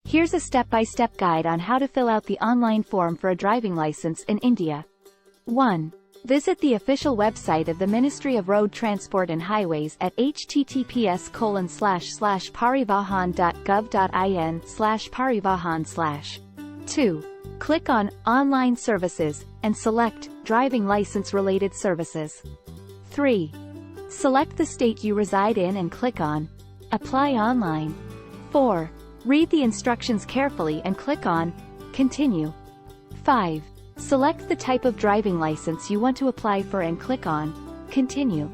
Here's a step-by-step guide on how to fill out the online form for a driving license in India. 1. Visit the official website of the Ministry of Road Transport and Highways at https://parivahan.gov.in/parivahan/. 2. Click on Online Services, and select Driving License-related services. 3. Select the state you reside in and click on Apply Online. 4. Read the instructions carefully and click on Continue. 5. Select the type of driving license you want to apply for and click on Continue.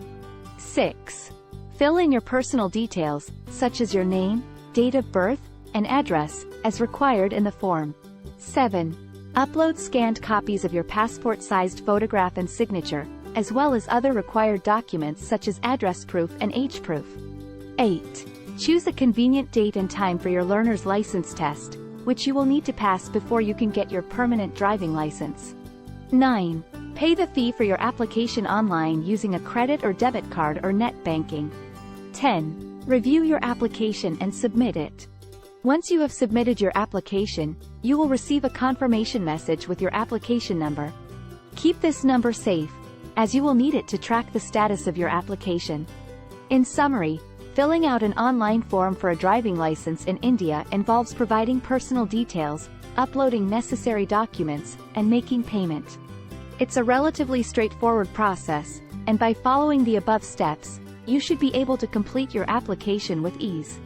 6. Fill in your personal details, such as your name, date of birth, and address, as required in the form. 7. Upload scanned copies of your passport-sized photograph and signature, as well as other required documents such as address proof and age proof. 8. Choose a convenient date and time for your learner's license test, which you will need to pass before you can get your permanent driving license. 9. Pay the fee for your application online using a credit or debit card or net banking. 10. Review your application and submit it. Once you have submitted your application, you will receive a confirmation message with your application number. Keep this number safe, as you will need it to track the status of your application. In summary, filling out an online form for a driving license in India involves providing personal details, uploading necessary documents, and making payment. It's a relatively straightforward process, and by following the above steps, you should be able to complete your application with ease.